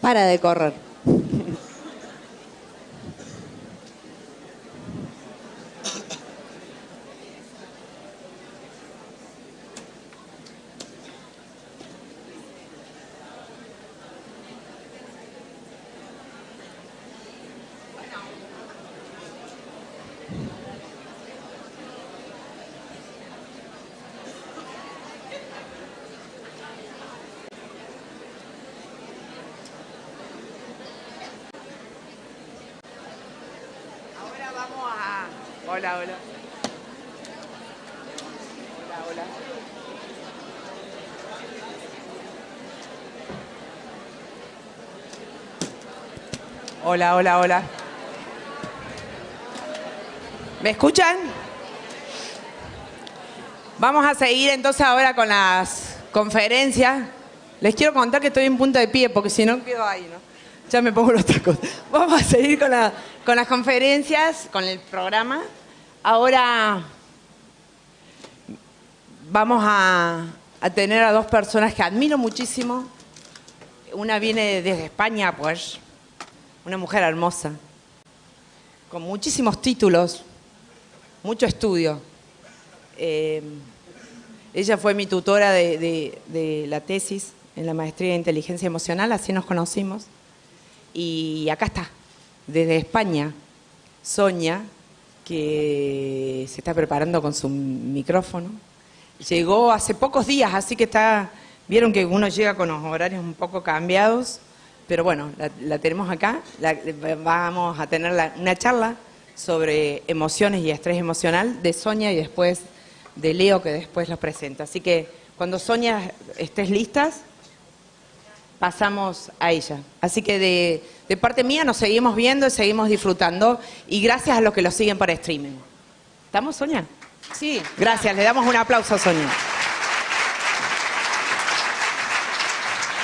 para de correr. Hola, hola. Hola, hola. Hola, hola, hola. ¿Me escuchan? Vamos a seguir entonces ahora con las conferencias. Les quiero contar que estoy en punta de pie porque si no quedo ahí, ¿no? Ya me pongo los tacos. Vamos a seguir con las conferencias, con el programa. Ahora vamos a tener a dos personas que admiro muchísimo. Una viene desde España, pues, una mujer hermosa, con muchísimos títulos, mucho estudio. Ella fue mi tutora de la tesis en la maestría de inteligencia emocional, así nos conocimos. Y acá está, desde España, Sonia, que se está preparando con su micrófono. Llegó hace pocos días, así que está, vieron que uno llega con los horarios un poco cambiados, pero bueno, la tenemos acá. Vamos a tener una charla sobre emociones y estrés emocional de Sonia y después de Leo, que después los presenta. Así que cuando Sonia estés listas, pasamos a ella. Así que de parte mía nos seguimos viendo y seguimos disfrutando. Y gracias a los que lo siguen por streaming. ¿Estamos, Sonia? Sí. Gracias, le damos un aplauso a Sonia.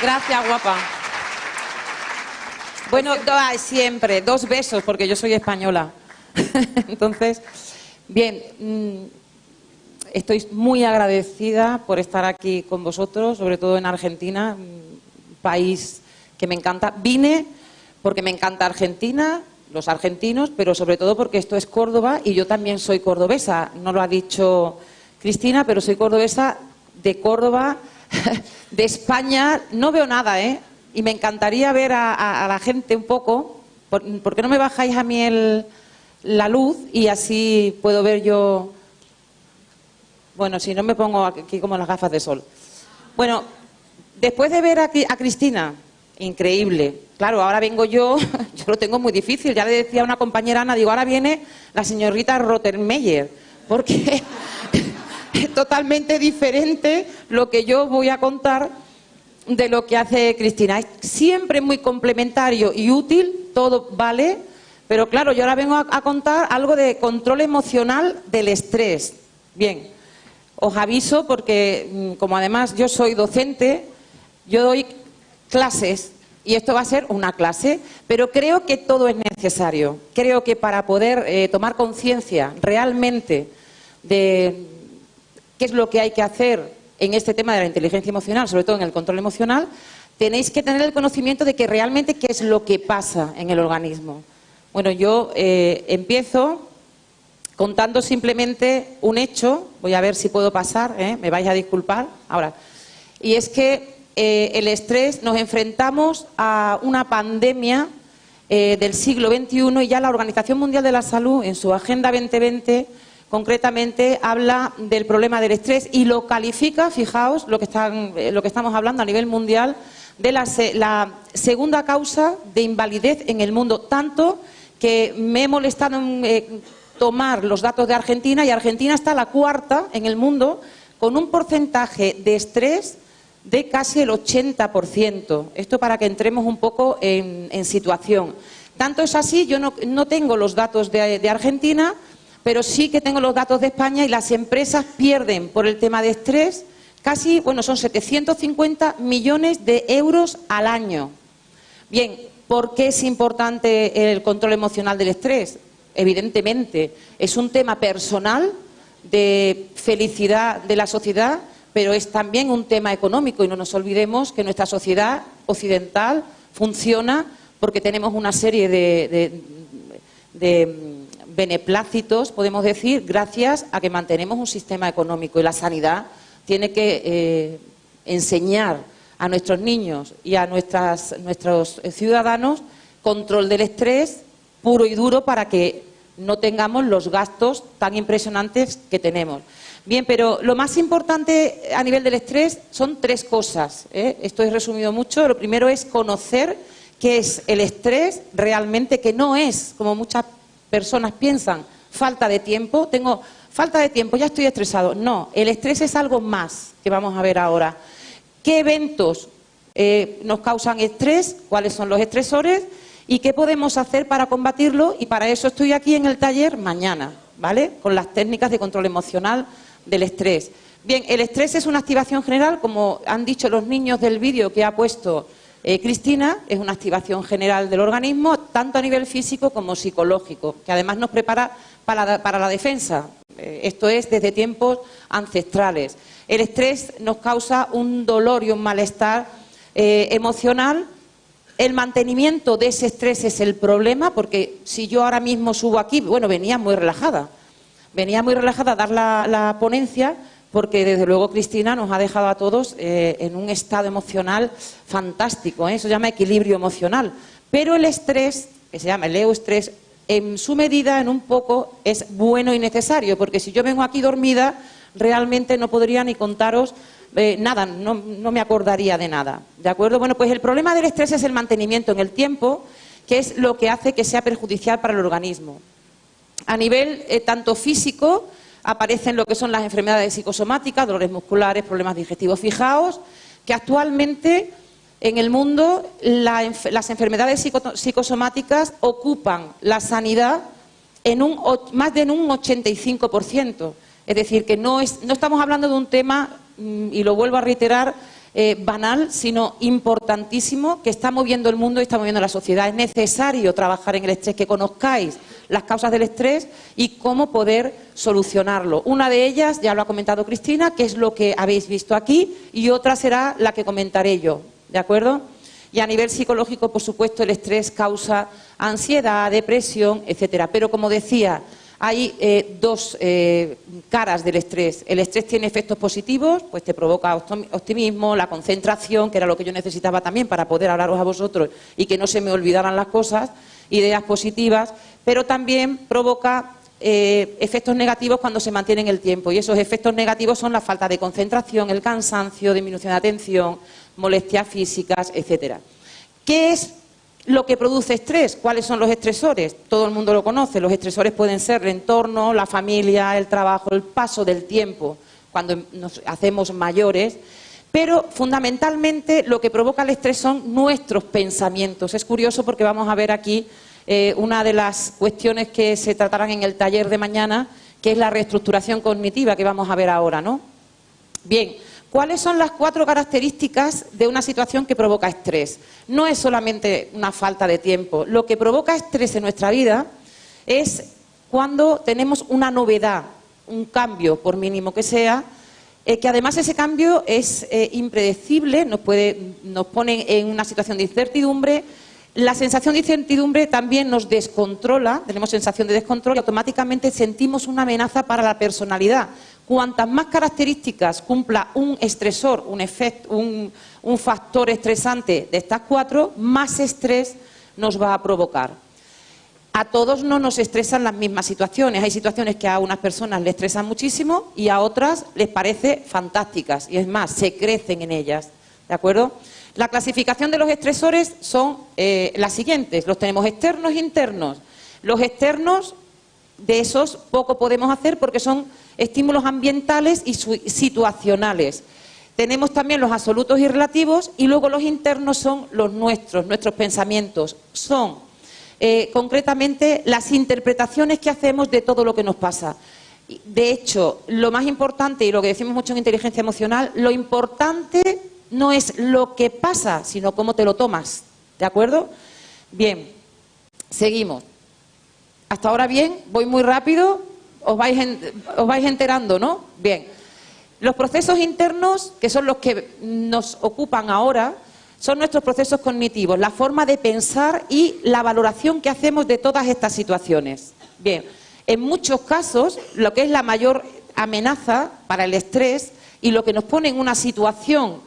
Gracias, guapa. Bueno, siempre, 2 besos, porque yo soy española. Entonces, bien, estoy muy agradecida por estar aquí con vosotros, sobre todo en Argentina, país que me encanta. Vine porque me encanta Argentina, los argentinos, pero sobre todo porque esto es Córdoba y yo también soy cordobesa. No lo ha dicho Cristina, pero soy cordobesa de Córdoba, de España. No veo nada, ¿eh? Y me encantaría ver a la gente un poco. ¿Por qué no me bajáis a mí la luz y así puedo ver yo? Bueno, si no me pongo aquí como las gafas de sol. Bueno, después de ver a Cristina, increíble. Claro, ahora vengo yo lo tengo muy difícil. Ya le decía a una compañera Ana, digo, ahora viene la señorita Rottenmeier, porque es totalmente diferente lo que yo voy a contar de lo que hace Cristina. Es siempre muy complementario y útil, todo vale, pero claro, yo ahora vengo a contar algo de control emocional del estrés. Bien, os aviso porque como además yo soy docente, yo doy clases y esto va a ser una clase, pero creo que todo es necesario. Creo que para poder tomar conciencia realmente de qué es lo que hay que hacer en este tema de la inteligencia emocional, sobre todo en el control emocional, tenéis que tener el conocimiento de que realmente qué es lo que pasa en el organismo. Bueno, yo empiezo contando simplemente un hecho, voy a ver si puedo pasar, me vais a disculpar ahora, y es que el estrés, nos enfrentamos a una pandemia del siglo XXI y ya la Organización Mundial de la Salud en su Agenda 2020 concretamente habla del problema del estrés y lo califica, fijaos lo que estamos hablando a nivel mundial, de la segunda causa de invalidez en el mundo, tanto que me he molestado en tomar los datos de Argentina y Argentina está la 4ª en el mundo con un porcentaje de estrés de casi el 80%. Esto para que entremos un poco en situación. Tanto es así, yo no tengo los datos de Argentina, pero sí que tengo los datos de España y las empresas pierden por el tema de estrés casi, bueno, son 750 millones de euros al año. Bien, ¿por qué es importante el control emocional del estrés? Evidentemente, es un tema personal de felicidad de la sociedad, pero es también un tema económico y no nos olvidemos que nuestra sociedad occidental funciona porque tenemos una serie de beneplácitos, podemos decir, gracias a que mantenemos un sistema económico, y la sanidad tiene que enseñar a nuestros niños y a nuestros ciudadanos control del estrés puro y duro para que no tengamos los gastos tan impresionantes que tenemos. Bien, pero lo más importante a nivel del estrés son tres cosas, ¿eh? Esto es resumido mucho. Lo primero es conocer qué es el estrés realmente, que no es, como muchas personas piensan, falta de tiempo. Tengo falta de tiempo, ya estoy estresado. No, el estrés es algo más que vamos a ver ahora. ¿Qué eventos nos causan estrés? ¿Cuáles son los estresores? ¿Y qué podemos hacer para combatirlo? Y para eso estoy aquí en el taller mañana, ¿vale? Con las técnicas de control emocional del estrés. Bien, el estrés es una activación general, como han dicho los niños del vídeo que ha puesto Cristina, es una activación general del organismo, tanto a nivel físico como psicológico, que además nos prepara para la defensa. Esto es desde tiempos ancestrales. El estrés nos causa un dolor y un malestar emocional. El mantenimiento de ese estrés es el problema, porque si yo ahora mismo subo aquí, bueno, venía muy relajada a dar la ponencia, porque desde luego Cristina nos ha dejado a todos en un estado emocional fantástico, ¿eh? Eso se llama equilibrio emocional. Pero el estrés, que se llama el eustrés, en su medida, en un poco, es bueno y necesario, porque si yo vengo aquí dormida, realmente no podría ni contaros nada, no me acordaría de nada, ¿de acuerdo? Bueno, pues el problema del estrés es el mantenimiento en el tiempo, que es lo que hace que sea perjudicial para el organismo. A nivel tanto físico, aparecen lo que son las enfermedades psicosomáticas, dolores musculares, problemas digestivos. Fijaos que actualmente en el mundo las enfermedades psicosomáticas ocupan la sanidad en más de un 85%. Es decir, que no estamos hablando de un tema, y lo vuelvo a reiterar, banal, sino importantísimo, que está moviendo el mundo y está moviendo la sociedad. Es necesario trabajar en el estrés, que conozcáis las causas del estrés y cómo poder solucionarlo. Una de ellas, ya lo ha comentado Cristina, que es lo que habéis visto aquí, y otra será la que comentaré yo, ¿de acuerdo? Y a nivel psicológico, por supuesto, el estrés causa ansiedad, depresión, etcétera. Pero, como decía, hay dos caras del estrés. El estrés tiene efectos positivos, pues te provoca optimismo, la concentración, que era lo que yo necesitaba también para poder hablaros a vosotros y que no se me olvidaran las cosas, ideas positivas, pero también provoca efectos negativos cuando se mantiene en el tiempo. Y esos efectos negativos son la falta de concentración, el cansancio, disminución de atención, molestias físicas, etcétera. ¿Qué es lo que produce estrés? ¿Cuáles son los estresores? Todo el mundo lo conoce. Los estresores pueden ser el entorno, la familia, el trabajo, el paso del tiempo, cuando nos hacemos mayores. Pero fundamentalmente lo que provoca el estrés son nuestros pensamientos. Es curioso porque vamos a ver aquí una de las cuestiones que se tratarán en el taller de mañana, que es la reestructuración cognitiva, que vamos a ver ahora, ¿no? Bien, ¿cuáles son las 4 características de una situación que provoca estrés? No es solamente una falta de tiempo. Lo que provoca estrés en nuestra vida es cuando tenemos una novedad, un cambio, por mínimo que sea, que además ese cambio es impredecible, nos pone en una situación de incertidumbre. La sensación de incertidumbre también nos descontrola, tenemos sensación de descontrol y automáticamente sentimos una amenaza para la personalidad. Cuantas más características cumpla un estresor, un factor estresante de estas 4, más estrés nos va a provocar. A todos no nos estresan las mismas situaciones. Hay situaciones que a unas personas les estresan muchísimo y a otras les parece fantásticas. Y es más, se crecen en ellas. ¿De acuerdo? La clasificación de los estresores son las siguientes. Los tenemos externos e internos. Los externos, de esos poco podemos hacer porque son estímulos ambientales y situacionales. Tenemos también los absolutos y relativos, y luego los internos son los nuestros pensamientos. Son concretamente las interpretaciones que hacemos de todo lo que nos pasa. De hecho, lo más importante, y lo que decimos mucho en inteligencia emocional, lo importante no es lo que pasa, sino cómo te lo tomas. ¿De acuerdo? Bien, seguimos. Hasta ahora bien, voy muy rápido, os vais enterando, ¿no? Bien. Los procesos internos, que son los que nos ocupan ahora, son nuestros procesos cognitivos, la forma de pensar y la valoración que hacemos de todas estas situaciones. Bien, en muchos casos, lo que es la mayor amenaza para el estrés y lo que nos pone en una situación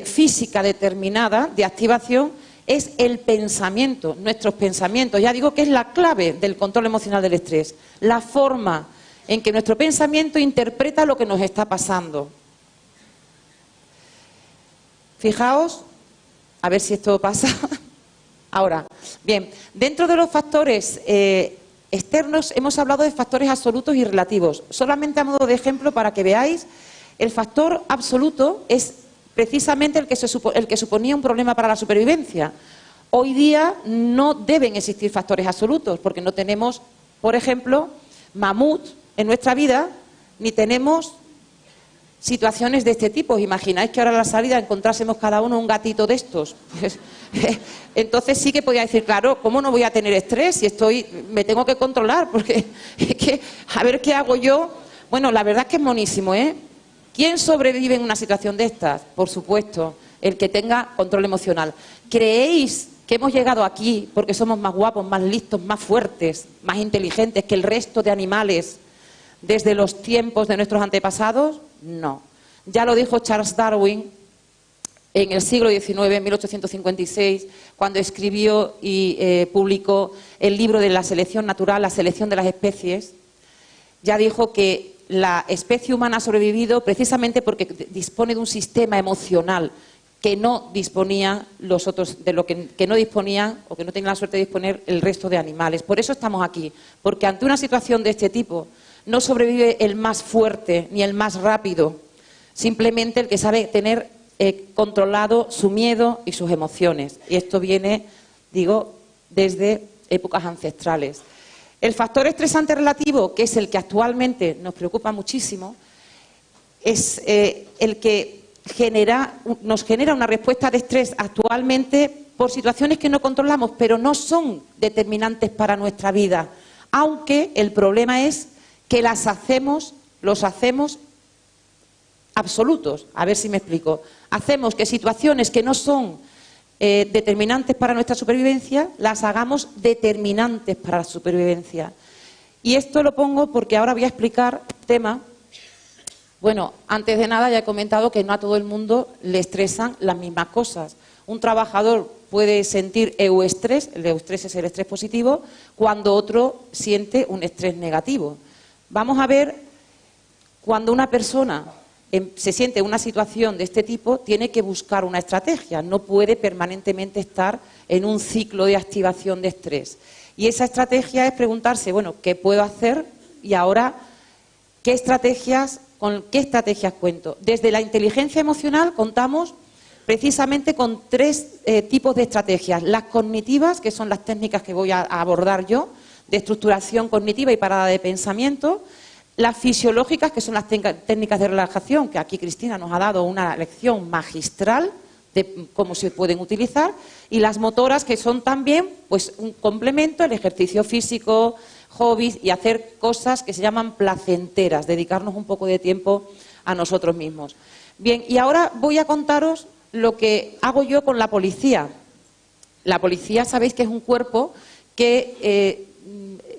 física determinada de activación es el pensamiento, nuestros pensamientos. Ya digo que es la clave del control emocional del estrés, la forma en que nuestro pensamiento interpreta lo que nos está pasando. Fijaos, a ver si esto pasa. Ahora, bien, dentro de los factores externos hemos hablado de factores absolutos y relativos. Solamente a modo de ejemplo para que veáis, el factor absoluto es precisamente el que suponía un problema para la supervivencia. Hoy día no deben existir factores absolutos porque no tenemos, por ejemplo, mamut en nuestra vida, ni tenemos situaciones de este tipo. ¿Os imagináis que ahora a la salida encontrásemos cada uno un gatito de estos? Pues, entonces sí que podía decir, claro, ¿cómo no voy a tener estrés si me tengo que controlar? Porque es que, a ver qué hago yo. Bueno, la verdad es que es monísimo, ¿eh? ¿Quién sobrevive en una situación de estas? Por supuesto, el que tenga control emocional. ¿Creéis que hemos llegado aquí porque somos más guapos, más listos, más fuertes, más inteligentes que el resto de animales desde los tiempos de nuestros antepasados? No. Ya lo dijo Charles Darwin en el siglo XIX, en 1856, cuando escribió y publicó el libro de la selección natural, la selección de las especies. Ya dijo que la especie humana ha sobrevivido precisamente porque dispone de un sistema emocional que no disponían los otros, que no disponían o que no tenían la suerte de disponer el resto de animales. Por eso estamos aquí, porque ante una situación de este tipo no sobrevive el más fuerte ni el más rápido, simplemente el que sabe tener controlado su miedo y sus emociones. Y esto viene, digo, desde épocas ancestrales. El factor estresante relativo, que es el que actualmente nos preocupa muchísimo, es el que nos genera una respuesta de estrés actualmente por situaciones que no controlamos, pero no son determinantes para nuestra vida, aunque el problema es que los hacemos absolutos. A ver si me explico. Hacemos que situaciones que no son determinantes para nuestra supervivencia, las hagamos determinantes para la supervivencia. Y esto lo pongo porque ahora voy a explicar tema. Bueno, antes de nada ya he comentado que no a todo el mundo le estresan las mismas cosas. Un trabajador puede sentir euestrés, el euestrés es el estrés positivo, cuando otro siente un estrés negativo. Vamos a ver cuando una persona se siente en una situación de este tipo, tiene que buscar una estrategia, no puede permanentemente estar en un ciclo de activación de estrés. Y esa estrategia es preguntarse, bueno, ¿qué puedo hacer? Y ahora, ¿con qué estrategias cuento? Desde la inteligencia emocional contamos precisamente con tres tipos de estrategias. Las cognitivas, que son las técnicas que voy a abordar yo, de estructuración cognitiva y parada de pensamiento. Las fisiológicas, que son las técnicas de relajación, que aquí Cristina nos ha dado una lección magistral de cómo se pueden utilizar. Y las motoras, que son también pues, un complemento, el ejercicio físico, hobbies y hacer cosas que se llaman placenteras, dedicarnos un poco de tiempo a nosotros mismos. Bien, y ahora voy a contaros lo que hago yo con la policía. La policía, sabéis que es un cuerpo que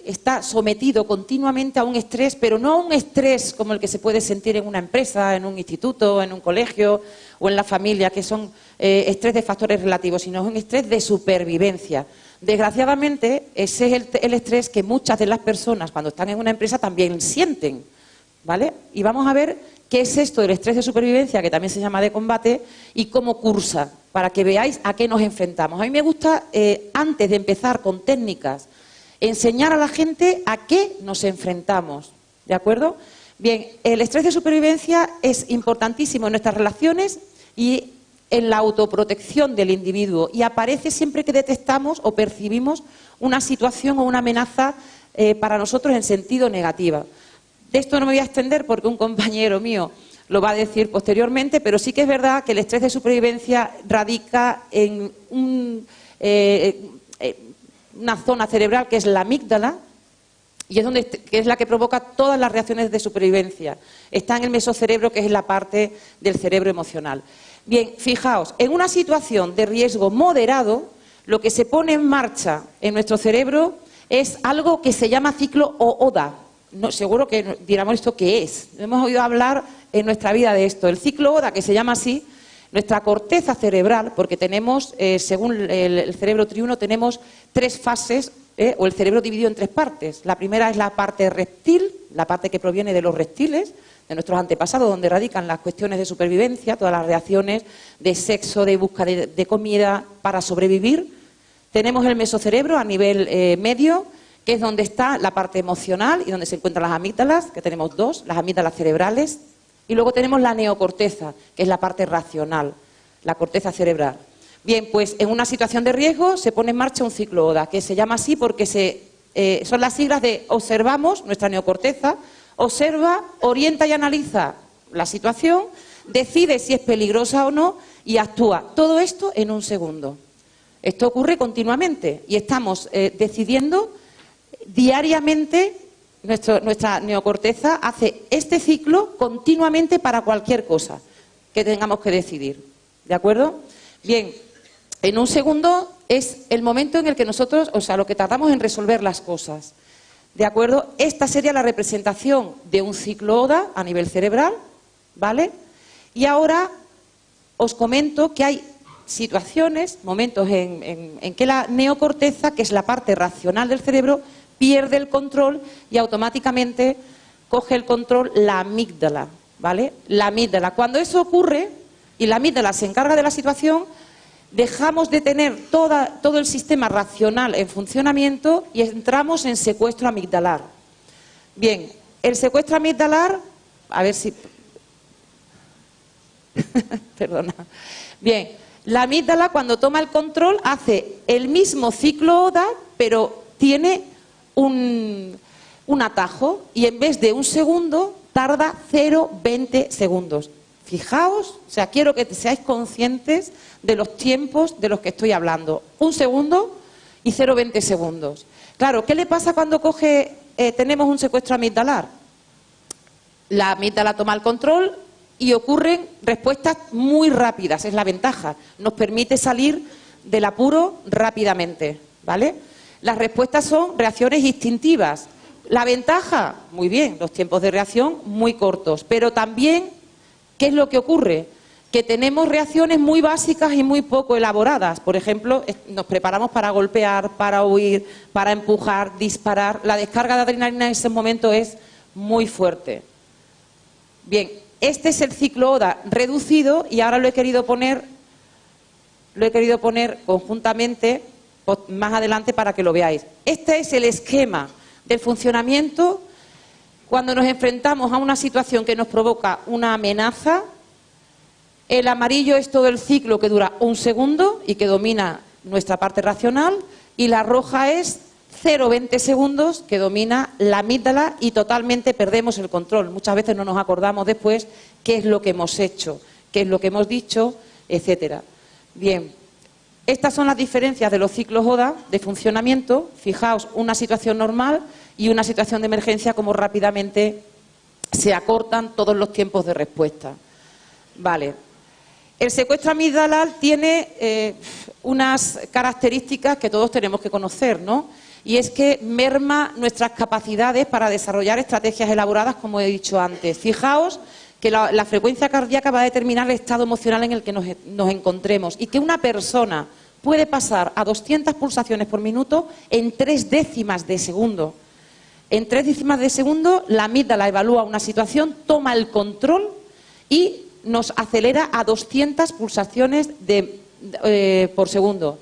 está sometido continuamente a un estrés, pero no un estrés como el que se puede sentir en una empresa, en un instituto, en un colegio o en la familia, que son estrés de factores relativos, sino es un estrés de supervivencia. Desgraciadamente, ese es el estrés que muchas de las personas cuando están en una empresa también sienten, ¿vale? Y vamos a ver qué es esto del estrés de supervivencia, que también se llama de combate, y cómo cursa, para que veáis a qué nos enfrentamos. A mí me gusta, antes de empezar con técnicas, enseñar a la gente a qué nos enfrentamos, ¿de acuerdo? Bien, el estrés de supervivencia es importantísimo en nuestras relaciones y en la autoprotección del individuo y aparece siempre que detectamos o percibimos una situación o una amenaza para nosotros en sentido negativo. De esto no me voy a extender porque un compañero mío lo va a decir posteriormente, pero sí que es verdad que el estrés de supervivencia radica en una zona cerebral que es la amígdala y es que es la que provoca todas las reacciones de supervivencia. Está en el mesocerebro, que es la parte del cerebro emocional. Bien, fijaos, en una situación de riesgo moderado, lo que se pone en marcha en nuestro cerebro es algo que se llama ciclo ODA. No, seguro que diremos esto qué es. Hemos oído hablar en nuestra vida de esto. El ciclo ODA, que se llama así, nuestra corteza cerebral, porque tenemos, según el cerebro triuno, tenemos 3 fases, o el cerebro dividido en 3 partes. La primera es la parte reptil, la parte que proviene de los reptiles, de nuestros antepasados, donde radican las cuestiones de supervivencia, todas las reacciones de sexo, de búsqueda de comida para sobrevivir. Tenemos el mesocerebro a nivel medio, que es donde está la parte emocional y donde se encuentran las amígdalas, que tenemos 2, las amígdalas cerebrales. Y luego tenemos la neocorteza, que es la parte racional, la corteza cerebral. Bien, pues en una situación de riesgo se pone en marcha un ciclo ODA, que se llama así porque son las siglas de observamos, nuestra neocorteza, observa, orienta y analiza la situación, decide si es peligrosa o no y actúa. Todo esto en un segundo. Esto ocurre continuamente y estamos decidiendo diariamente. Nuestra neocorteza hace este ciclo continuamente para cualquier cosa que tengamos que decidir. ¿De acuerdo? Bien, en un segundo es el momento en el que nosotros, lo que tardamos en resolver las cosas. ¿De acuerdo? Esta sería la representación de un ciclo ODA a nivel cerebral, ¿vale? Y ahora os comento que hay situaciones, momentos en que la neocorteza, que es la parte racional del cerebro, pierde el control y automáticamente coge el control la amígdala, ¿vale? La amígdala. Cuando eso ocurre y la amígdala se encarga de la situación, dejamos de tener todo el sistema racional en funcionamiento y entramos en secuestro amigdalar. Bien, el secuestro amigdalar, a ver si... Perdona. Bien, la amígdala cuando toma el control hace el mismo ciclo ODA, pero tiene un atajo y en vez de un segundo tarda 0,20 segundos. Fijaos, quiero que seáis conscientes de los tiempos de los que estoy hablando. 1 segundo y 0,20 segundos. Claro, ¿qué le pasa cuando tenemos un secuestro amigdalar? La amígdala toma el control y ocurren respuestas muy rápidas, es la ventaja. Nos permite salir del apuro rápidamente, ¿vale? Las respuestas son reacciones instintivas. La ventaja, muy bien, los tiempos de reacción muy cortos, pero también, ¿qué es lo que ocurre? Que tenemos reacciones muy básicas y muy poco elaboradas. Por ejemplo, nos preparamos para golpear, para huir, para empujar, disparar. La descarga de adrenalina en ese momento es muy fuerte. Bien, este es el ciclo ODA reducido y ahora lo he querido poner conjuntamente más adelante para que lo veáis. Este es el esquema del funcionamiento cuando nos enfrentamos a una situación que nos provoca una amenaza. El amarillo es todo el ciclo que dura 1 segundo y que domina nuestra parte racional, y la roja es 0,20 segundos que domina la amígdala y totalmente perdemos el control. Muchas veces no nos acordamos después qué es lo que hemos hecho, qué es lo que hemos dicho, etcétera. Bien. Estas son las diferencias de los ciclos ODA de funcionamiento. Fijaos, una situación normal y una situación de emergencia, como rápidamente se acortan todos los tiempos de respuesta. Vale. El secuestro amigdalar tiene unas características que todos tenemos que conocer, ¿no? Y es que merma nuestras capacidades para desarrollar estrategias elaboradas, como he dicho antes. Fijaos que la frecuencia cardíaca va a determinar el estado emocional en el que nos encontremos y que una persona puede pasar a 200 pulsaciones por minuto en 3 décimas de segundo. En 3 décimas de segundo la amígdala evalúa una situación, toma el control y nos acelera a 200 pulsaciones por segundo.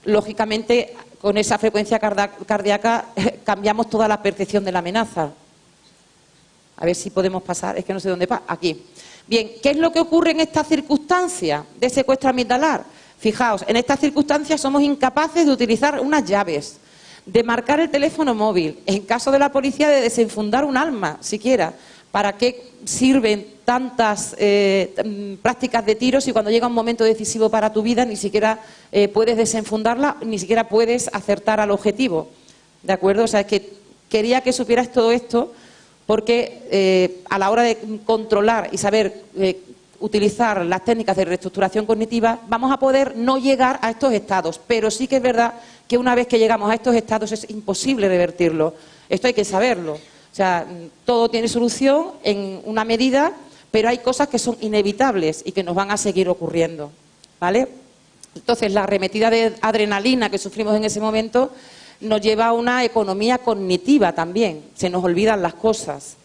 Lógicamente, con esa frecuencia cardíaca cambiamos toda la percepción de la amenaza. A ver si podemos pasar, es que no sé dónde pasa. Aquí. Bien, ¿qué es lo que ocurre en esta circunstancia de secuestro amigdalar? Fijaos, en estas circunstancias somos incapaces de utilizar unas llaves, de marcar el teléfono móvil, en caso de la policía de desenfundar un arma, siquiera. ¿Para qué sirven tantas prácticas de tiro si cuando llega un momento decisivo para tu vida ni siquiera puedes desenfundarla, ni siquiera puedes acertar al objetivo? ¿De acuerdo? O sea, es que quería que supieras todo esto porque a la hora de controlar y saber utilizar las técnicas de reestructuración cognitiva, vamos a poder no llegar a estos estados. Pero sí que es verdad que una vez que llegamos a estos estados es imposible revertirlo. Esto hay que saberlo. O sea, todo tiene solución en una medida, pero hay cosas que son inevitables y que nos van a seguir ocurriendo, ¿vale? Entonces, la arremetida de adrenalina que sufrimos en ese momento nos lleva a una economía cognitiva también. Se nos olvidan las cosas.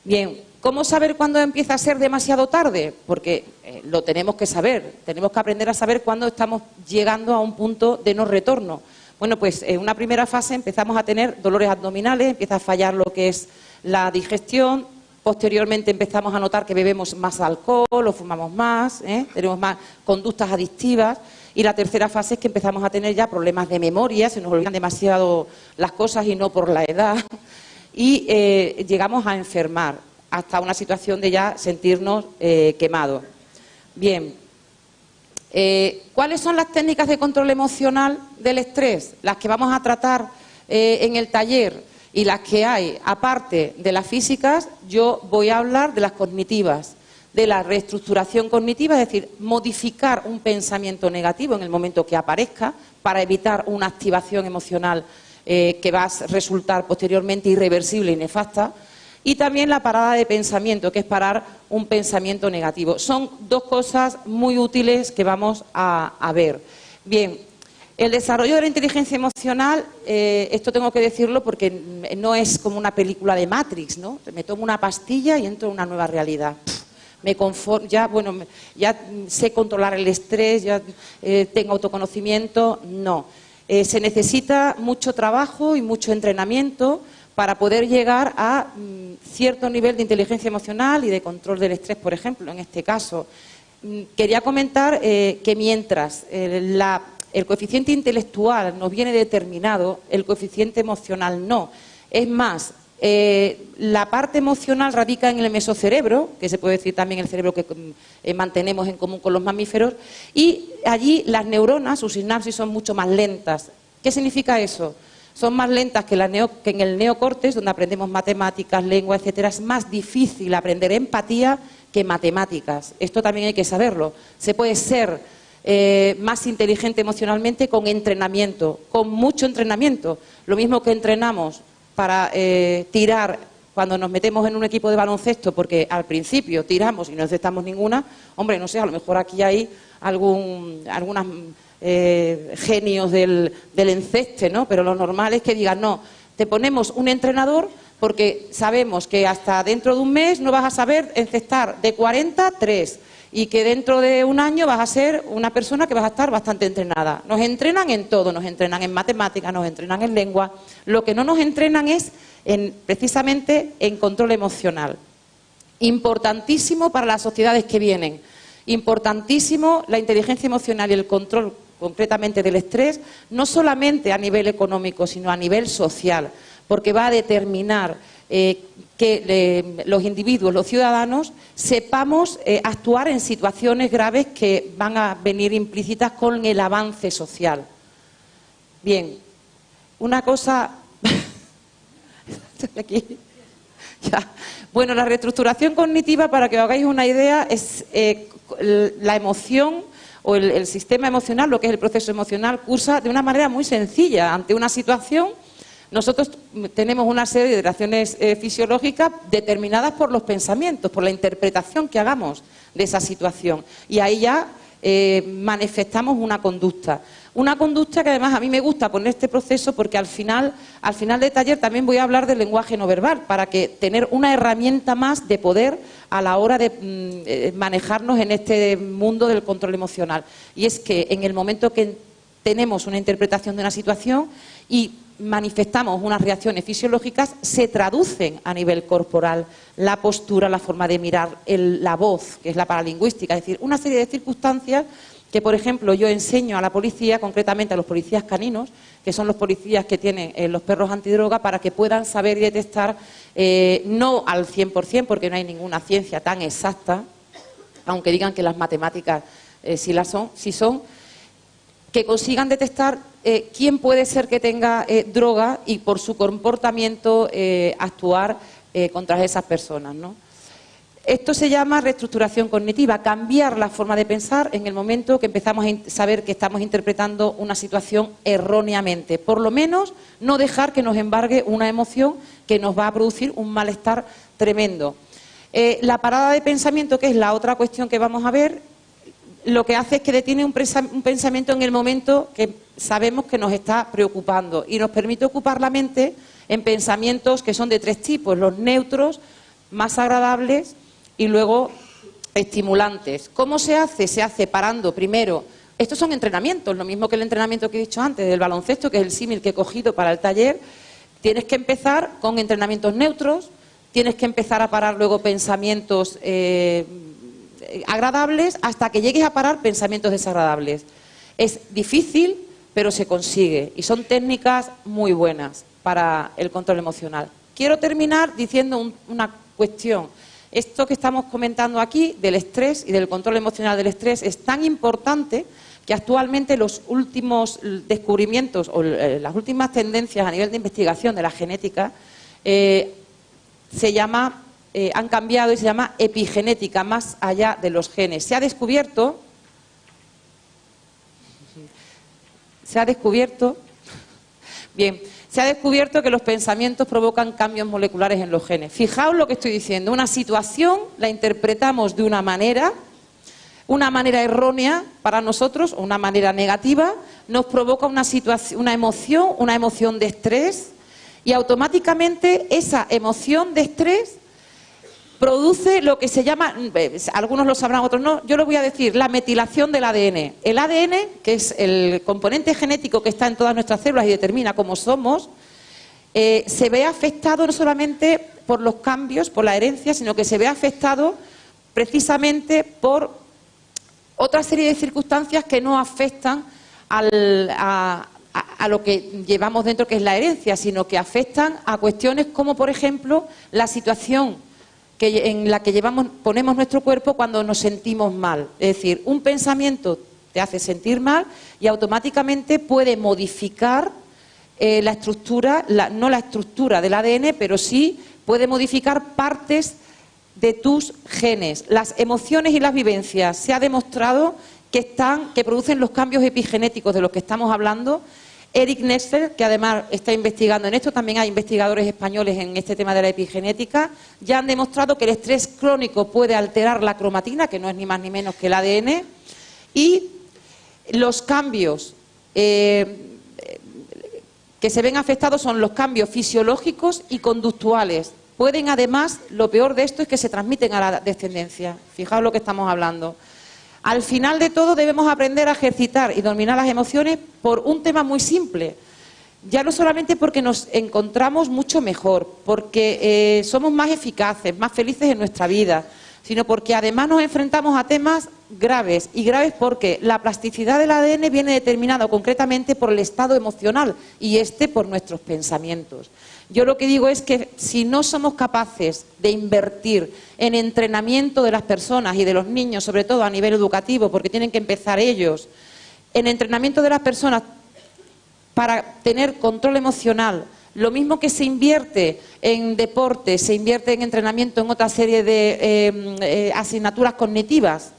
Bien, ¿cómo saber cuándo empieza a ser demasiado tarde? Porque lo tenemos que saber. Tenemos que aprender a saber cuándo estamos llegando a un punto de no retorno. Bueno, pues en una primera fase empezamos a tener dolores abdominales, empieza a fallar lo que es la digestión. Posteriormente empezamos a notar que bebemos más alcohol o fumamos más, tenemos más conductas adictivas. Y la tercera fase es que empezamos a tener ya problemas de memoria, se nos olvidan demasiado las cosas y no por la edad. Y llegamos a enfermar hasta una situación de ya sentirnos quemados. Bien, ¿cuáles son las técnicas de control emocional del estrés? Las que vamos a tratar en el taller. Y las que hay, aparte de las físicas, yo voy a hablar de las cognitivas, de la reestructuración cognitiva, es decir, modificar un pensamiento negativo en el momento que aparezca para evitar una activación emocional que va a resultar posteriormente irreversible y nefasta. Y también la parada de pensamiento, que es parar un pensamiento negativo. Son dos cosas muy útiles que vamos a ver. Bien. El desarrollo de la inteligencia emocional, esto tengo que decirlo porque no es como una película de Matrix, ¿no? Me tomo una pastilla y entro en una nueva realidad. Me conformo, ya sé controlar el estrés, ya tengo autoconocimiento. No. Se necesita mucho trabajo y mucho entrenamiento para poder llegar a cierto nivel de inteligencia emocional y de control del estrés, por ejemplo, en este caso. Quería comentar que mientras el coeficiente intelectual nos viene determinado, el coeficiente emocional no. Es más, la parte emocional radica en el mesocerebro, que se puede decir también el cerebro que mantenemos en común con los mamíferos, y allí las neuronas, sus sinapsis son mucho más lentas. ¿Qué significa eso? Son más lentas que en el neocórtex, donde aprendemos matemáticas, lengua, etcétera. Es más difícil aprender empatía que matemáticas. Esto también hay que saberlo. Se puede ser más inteligente emocionalmente con entrenamiento, con mucho entrenamiento. Lo mismo que entrenamos para tirar cuando nos metemos en un equipo de baloncesto, porque al principio tiramos y no aceptamos ninguna. Hombre, no sé, a lo mejor aquí hay algunas genios del enceste, ¿no? Pero lo normal es que digan, no, te ponemos un entrenador porque sabemos que hasta dentro de un mes no vas a saber encestar de 40, 3. Y que dentro de un año vas a ser una persona que vas a estar bastante entrenada. Nos entrenan en todo, nos entrenan en matemáticas, nos entrenan en lengua. Lo que no nos entrenan es precisamente en control emocional. Importantísimo para las sociedades que vienen. Importantísimo la inteligencia emocional y el control concretamente del estrés, no solamente a nivel económico, sino a nivel social, porque va a determinar que los individuos, los ciudadanos, sepamos actuar en situaciones graves que van a venir implícitas con el avance social. Bien, una cosa... Estoy aquí. Ya. Bueno, la reestructuración cognitiva, para que os hagáis una idea, es la emoción o el sistema emocional, lo que es el proceso emocional, cursa de una manera muy sencilla ante una situación. Nosotros tenemos una serie de reacciones fisiológicas determinadas por los pensamientos, por la interpretación que hagamos de esa situación. Y ahí ya manifestamos una conducta. Una conducta que además a mí me gusta poner este proceso porque al final del taller también voy a hablar del lenguaje no verbal para que tener una herramienta más de poder a la hora de manejarnos en este mundo del control emocional. Y es que en el momento que tenemos una interpretación de una situación y manifestamos unas reacciones fisiológicas, se traducen a nivel corporal, la postura, la forma de mirar, la voz, que es la paralingüística, es decir, una serie de circunstancias que, por ejemplo, yo enseño a la policía, concretamente a los policías caninos, que son los policías que tienen los perros antidroga, para que puedan saber y detectar, no al 100%, porque no hay ninguna ciencia tan exacta, aunque digan que las matemáticas sí son, que consigan detectar quién puede ser que tenga droga y por su comportamiento actuar contra esas personas, ¿no? Esto se llama reestructuración cognitiva, cambiar la forma de pensar en el momento que empezamos a saber que estamos interpretando una situación erróneamente. Por lo menos no dejar que nos embargue una emoción que nos va a producir un malestar tremendo. La parada de pensamiento, que es la otra cuestión que vamos a ver, lo que hace es que detiene un pensamiento en el momento que sabemos que nos está preocupando y nos permite ocupar la mente en pensamientos que son de tres tipos: los neutros, más agradables y luego estimulantes. ¿Cómo se hace? Se hace parando primero. Estos son entrenamientos, lo mismo que el entrenamiento que he dicho antes del baloncesto, que es el símil que he cogido para el taller. Tienes que empezar con entrenamientos neutros, tienes que empezar a parar luego pensamientos agradables hasta que llegues a parar pensamientos desagradables. Es difícil, pero se consigue y son técnicas muy buenas para el control emocional. Quiero terminar diciendo una cuestión. Esto que estamos comentando aquí del estrés y del control emocional del estrés es tan importante que actualmente los últimos descubrimientos o las últimas tendencias a nivel de investigación de la genética han cambiado y se llama epigenética, más allá de los genes. Se ha descubierto que los pensamientos provocan cambios moleculares en los genes. Fijaos lo que estoy diciendo. Una situación la interpretamos de una manera errónea para nosotros, o una manera negativa, nos provoca una emoción de estrés, y automáticamente esa emoción de estrés produce lo que se llama, algunos lo sabrán, otros no, yo lo voy a decir, la metilación del ADN. El ADN, que es el componente genético que está en todas nuestras células y determina cómo somos, se ve afectado no solamente por los cambios, por la herencia, sino que se ve afectado precisamente por otra serie de circunstancias que no afectan a lo que llevamos dentro, que es la herencia, sino que afectan a cuestiones como, por ejemplo, la situación en la que ponemos nuestro cuerpo cuando nos sentimos mal. Es decir, un pensamiento te hace sentir mal y automáticamente puede modificar la estructura, no la estructura del ADN, pero sí puede modificar partes de tus genes. Las emociones y las vivencias se ha demostrado que producen los cambios epigenéticos de los que estamos hablando. Eric Nexter, que además está investigando en esto, también hay investigadores españoles en este tema de la epigenética, ya han demostrado que el estrés crónico puede alterar la cromatina, que no es ni más ni menos que el ADN, y los cambios que se ven afectados son los cambios fisiológicos y conductuales. Pueden además, lo peor de esto es que se transmiten a la descendencia. Fijaos lo que estamos hablando. Al final de todo debemos aprender a ejercitar y dominar las emociones por un tema muy simple. Ya no solamente porque nos encontramos mucho mejor, porque somos más eficaces, más felices en nuestra vida, sino porque además nos enfrentamos a temas graves. Y graves porque la plasticidad del ADN viene determinada concretamente por el estado emocional y por nuestros pensamientos. Yo lo que digo es que si no somos capaces de invertir en entrenamiento de las personas y de los niños, sobre todo a nivel educativo, porque tienen que empezar ellos, en entrenamiento de las personas para tener control emocional, lo mismo que se invierte en deporte, se invierte en entrenamiento en otra serie de asignaturas cognitivas,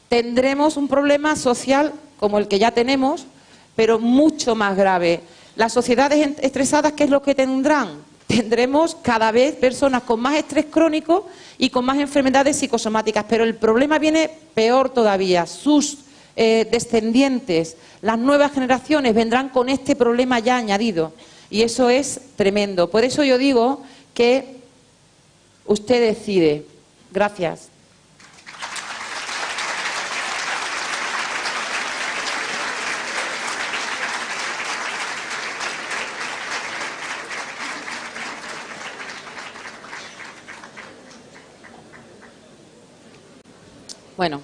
tendremos un problema social como el que ya tenemos, pero mucho más grave. Las sociedades estresadas, ¿qué es lo que tendrán? Tendremos cada vez personas con más estrés crónico y con más enfermedades psicosomáticas, pero el problema viene peor todavía. Sus descendientes, las nuevas generaciones vendrán con este problema ya añadido y eso es tremendo. Por eso yo digo que usted decide. Gracias. Bueno.